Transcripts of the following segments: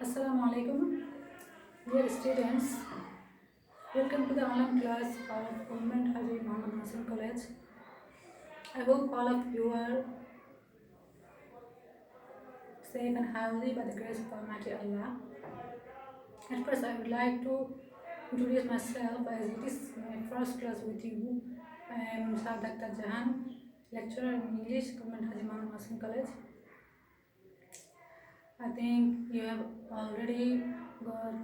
Assalamu alaikum, dear students. Welcome to the online class of Government Haji Muhammad Muslim College. I hope all of you are safe and healthy by the grace of Almighty Allah. At first, I would like to introduce myself as it is my first class with you. I am Shah Dr. Jahan, lecturer in English, Government Haji Muhammad Muslim College. I think you have already got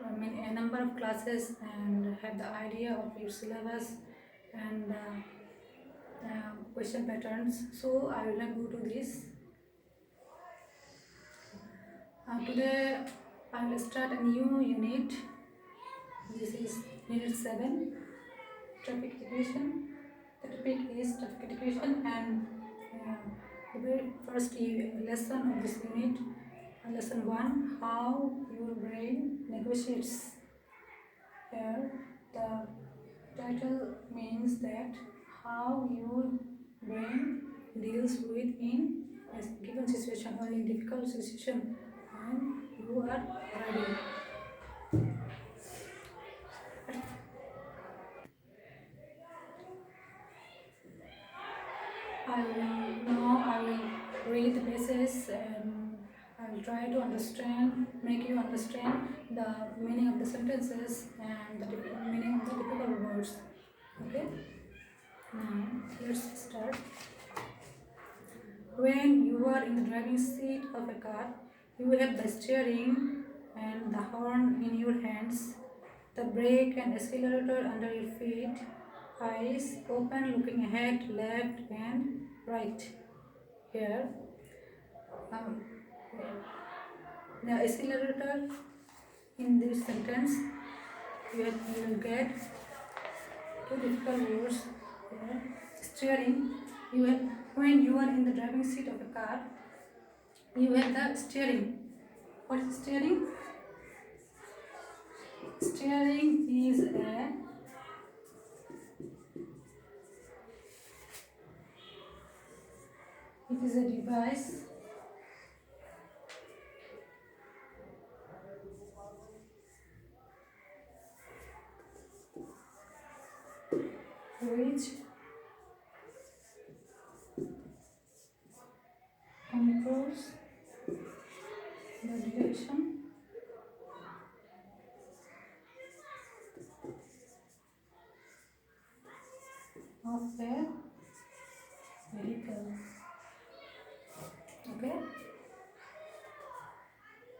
a number of classes and have the idea of your syllabus and question patterns. So I will not go to this. Today I will start a new unit. This is unit 7, traffic education. The topic is traffic education, and the very first lesson of this unit, lesson 1, how your brain negotiates. Here the title means that how your brain deals with in a given situation or in difficult situation when you are ready. I will read the basis and I will try to understand, make you understand the meaning of the sentences and the meaning of the difficult words. Okay? Now, let's start. When you are in the driving seat of a car, you have the steering and the horn in your hands, the brake and accelerator under your feet, eyes open looking ahead, left and right. Here, the accelerator in this sentence, you will get two difficult words. Here, steering, when you are in the driving seat of a car, you have the steering. What is steering? Steering is a device which controls the direction of a vehicle. Okay?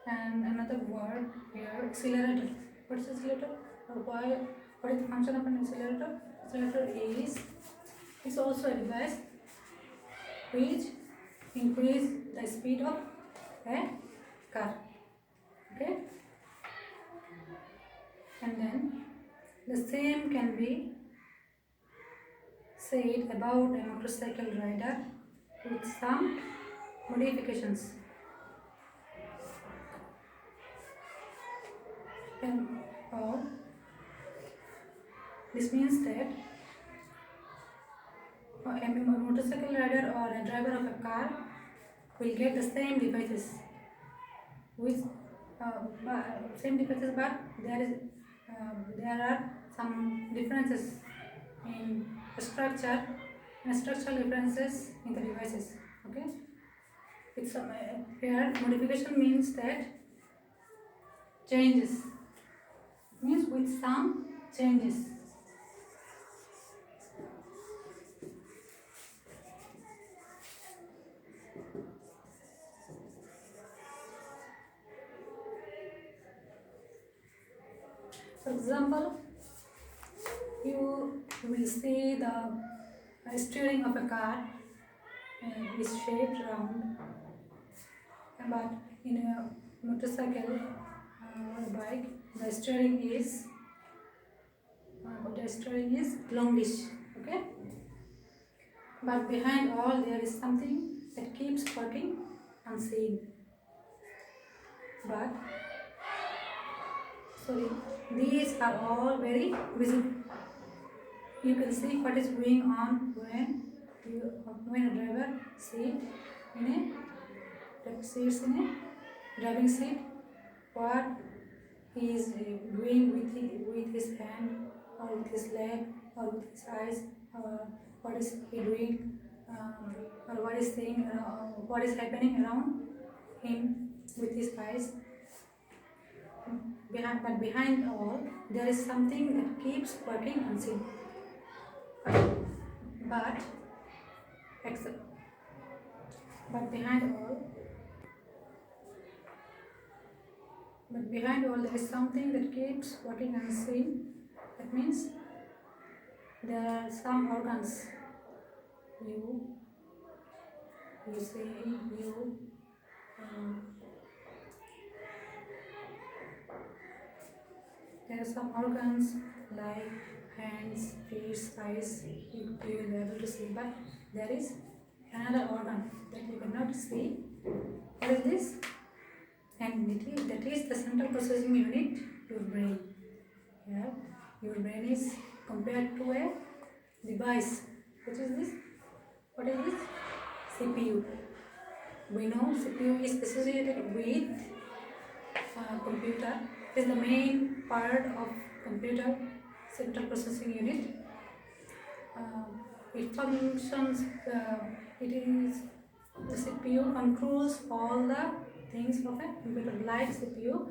And another word here, accelerator. What is accelerator? What is the function of an accelerator? Accelerator is also a device which increase the speed of a car. Okay? And then the same can be said about a motorcycle rider with some modifications. Or this means that a motorcycle rider or a driver of a car will get the same devices with but there are some differences in structure and structural differences in the devices. Okay, it's here modification means that changes, means with some changes. For example, you will see the steering of a car is shaped round, but in a motorcycle or a bike, the steering is longish. Okay, but behind all there is something that keeps working unseen. But these are all very visible. You can see what is going on when a driver sits in a driving seat what he is doing with his hand or with his leg or with his eyes, or what is he doing, or what is saying, what is happening around him with his eyes. But behind all, there is something that keeps working unseen. But except, but behind all, there is something that keeps working unseen. That means there are some organs. You say you. There are some organs like hands, feet, eyes. You will be able to see, but there is another organ that you cannot see. What is this? And that is the central processing unit, your brain. Yeah, your brain is compared to a device. What is this? What is this? CPU. We know CPU is associated with computer. It is the main part of computer, central processing unit. It functions. It is the CPU controls all the things of a computer. Like CPU,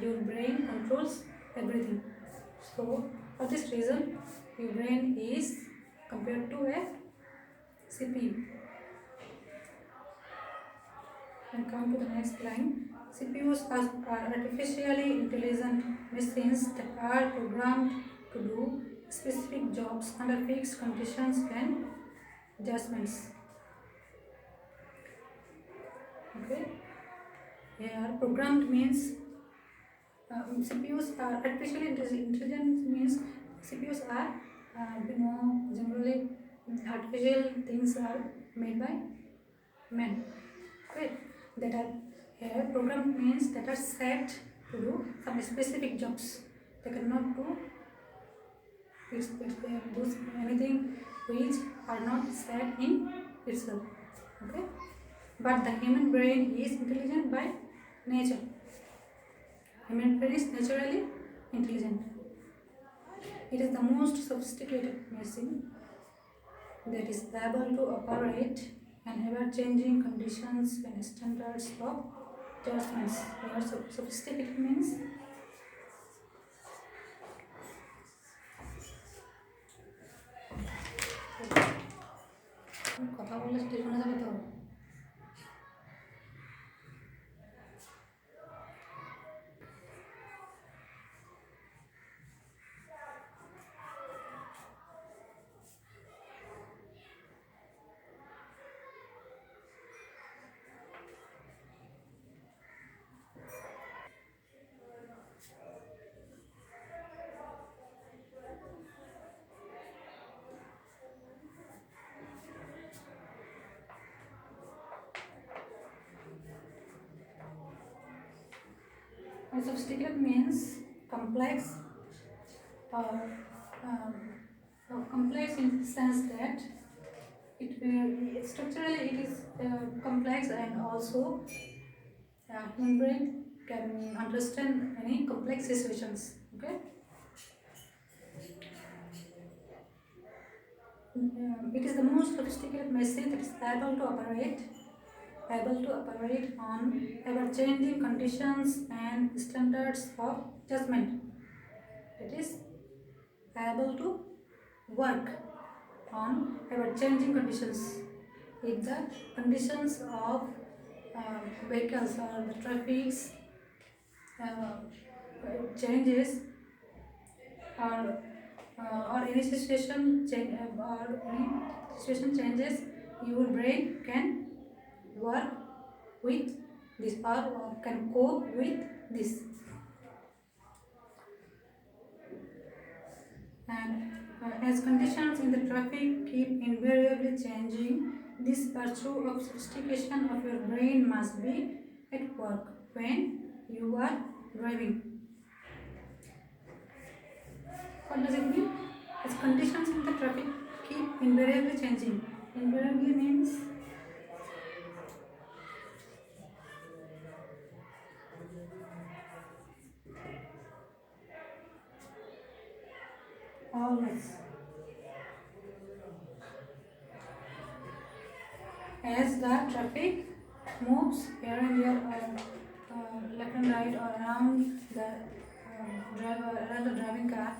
your brain controls everything. So for this reason, your brain is compared to a CPU. And come to the next line. CPUs are artificially intelligent machines that are programmed to do specific jobs under fixed conditions and adjustments. Okay. Here, programmed means CPUs are artificially intelligent means CPUs are generally artificial things are made by men. Okay. That are here programmed means that are set to do some specific jobs. They cannot do anything which are not set in itself. Okay. But the human brain is intelligent by nature. Human brain is naturally intelligent. It is the most sophisticated machine that is able to operate in ever-changing conditions and standards of judgments. Sophisticated means কথা বললে সেটা শোনা যাবে তো? Sophisticated means complex, or complex in the sense that structurally it is complex, and also human brain can understand any complex situations. Okay. It is the most sophisticated machine that is able to operate on ever-changing conditions and standards of judgment. It is able to work on ever-changing conditions. If the conditions of vehicles or the traffic changes, or any situation changes, your brain can work with this, or can cope with this. And as conditions in the traffic keep invariably changing, this virtue of sophistication of your brain must be at work when you are driving. What does it mean? As conditions in the traffic keep invariably changing. Invariably means always. As the traffic moves here and there, left and right, or around the around the driving car,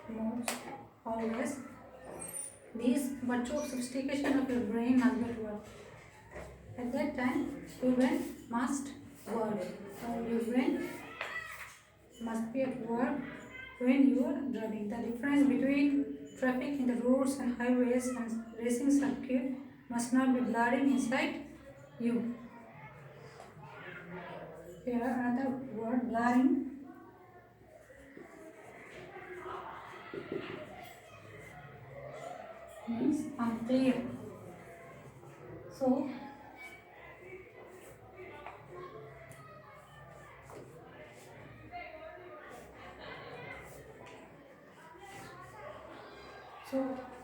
moves always. These virtual sophistication of your brain must be at work. At that time, your brain must work. Your brain must be at work when you are driving. The difference between traffic in the roads and highways and racing circuit must not be blurring inside you. Here another word, blurring. Means unclear. So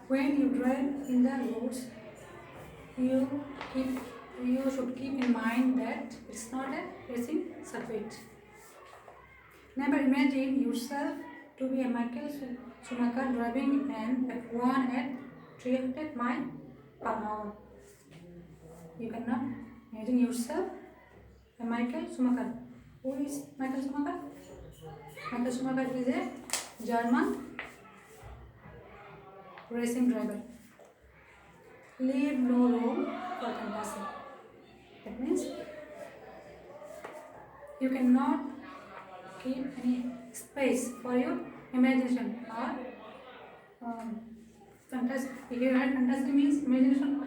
when you drive in the roads, you should keep in mind that it's not a racing circuit. Never imagine yourself to be a Michael Schumacher driving an F1 at 300 miles per hour. You cannot imagine yourself a Michael Schumacher. Who is Michael Schumacher? Michael Schumacher is a German racing driver. Leave no room for fantasy. That means you cannot keep any space for your imagination or fantasy. Here, fantasy means imagination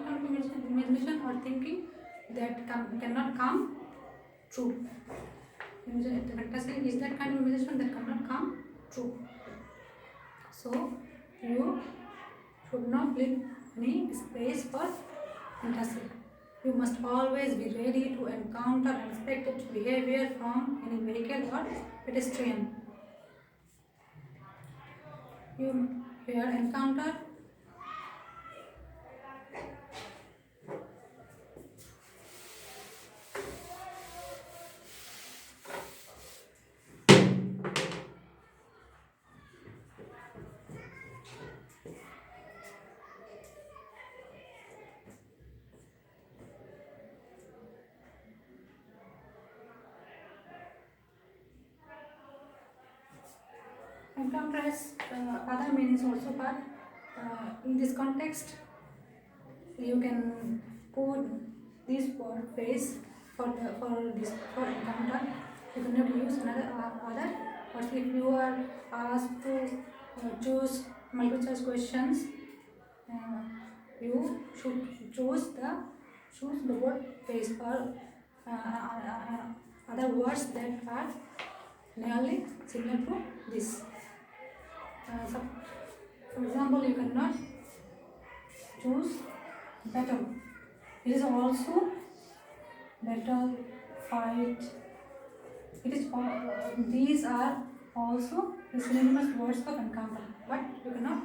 or thinking that cannot come true. Fantasy is that kind of imagination that cannot come true. So you should not leave any space for fantasy. You must always be ready to encounter unexpected behavior from any vehicle or pedestrian. You here encounter has other meanings also, but in this context you can put this word phrase for encounter. You cannot use another other. But if you are asked to choose multiple choice questions, you should choose the word phrase or other words that are nearly similar to this. So, for example, you cannot choose battle. It is also battle, fight. It is these are also synonymous words of encounter, but you cannot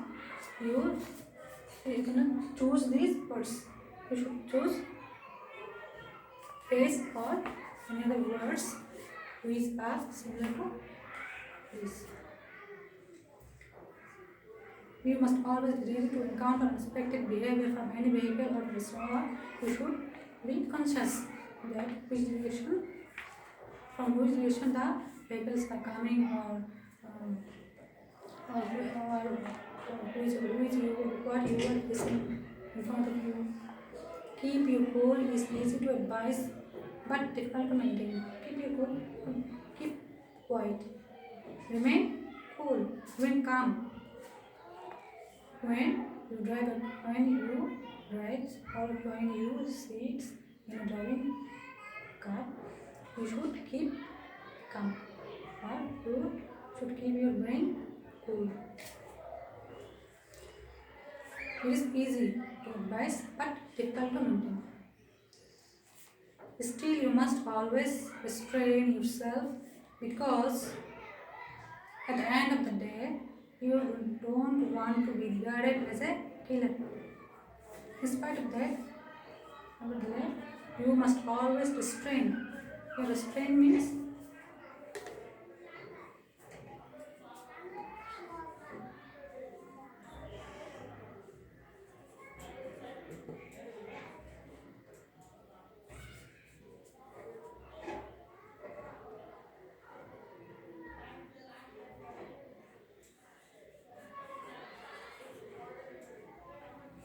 choose these words. You should choose phrase or any other words which are similar to this. You must always be ready to encounter unexpected behavior from any vehicle or person. You should be conscious that which direction the vehicles are coming or what you are facing in front of you. Keep your cool is easy to advise but difficult to maintain. Keep your cool, keep quiet. Remain cool, remain calm. When you drive or when you sit in a driving car, you should keep calm or you should keep your brain cool. It is easy to advise but difficult to maintain. Still, you must always restrain yourself because at the end of the day, you don't want to be regarded as a killer. In spite of that, nevertheless, you must always restrain. Your restraint means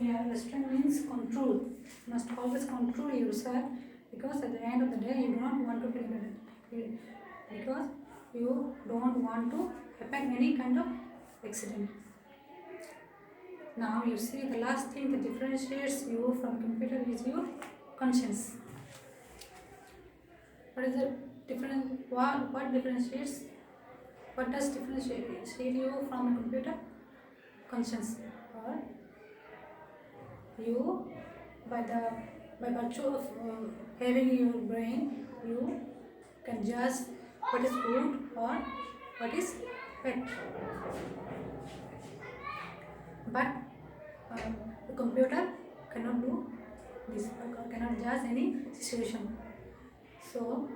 Here, restraint means control. You must always control yourself because at the end of the day, you do not want to feel it. Because you don't want to happen any kind of accident. Now you see the last thing that differentiates you from computer is your conscience. What is the difference? What differentiates? What does differentiate you from a computer? Conscience. Or you, by virtue of having your brain, you can judge what is good or what is bad. But the computer cannot do this, cannot judge any situation. So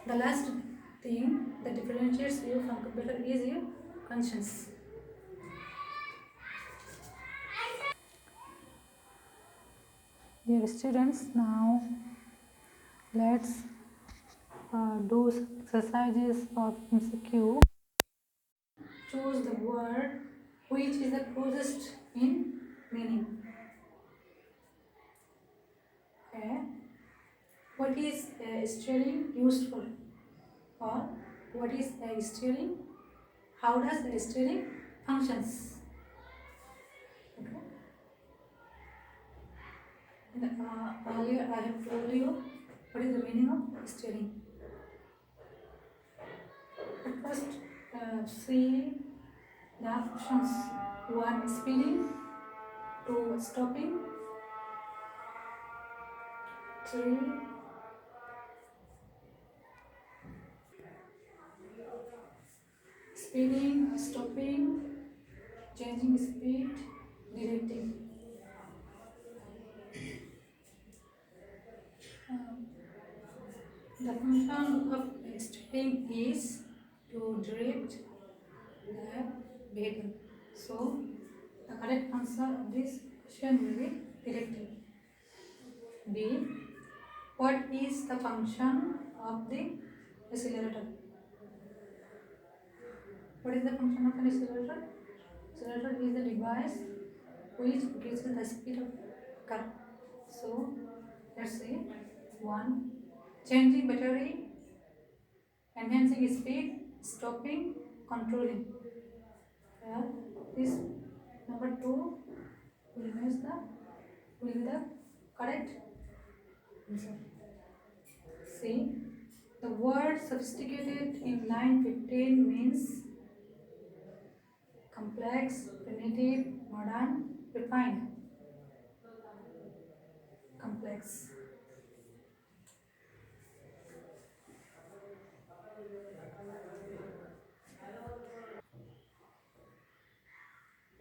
the last thing that differentiates you from computer is your conscience. Dear students, now let's do exercises of MCQ. Choose the word which is the closest in meaning. Okay. What is steering useful? Or what is steering? How does steering functions? Okay. Earlier I have told you what is the meaning of steering. First, see the options. 1. Speeding. 2. Stopping. 3. Speeding, stopping, changing speed, directing. The function of steering is to direct the vehicle. So, the correct answer of this question will be directing. B. What is the function of the accelerator? What is the function of an accelerator? Accelerator is the device which increases the speed of car. So, let's say 1. Changing battery, enhancing speed, stopping, controlling. Here, this number 2 will be the correct answer. See, the word sophisticated in line 15 means complex, primitive, modern, refined. Complex.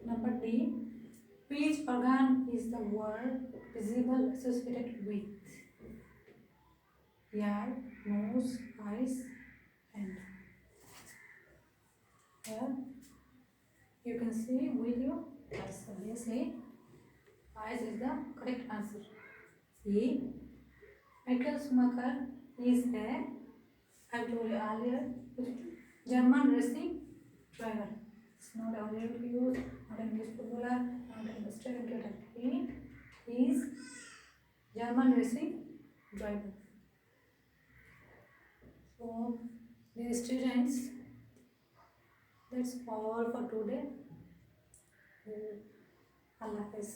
Number D. Which organ is the word visible associated with? Ear, nose, eyes, hand. Here you can see with your eyes. Obviously, eyes is the correct answer. E. Michael Schumacher is a, I told you earlier, German racing driver. It's not a Hollywood hero, not an English footballer, not an Australian cricketer. He is German racing driver. So, dear students, that's all for today. Allah Hafiz.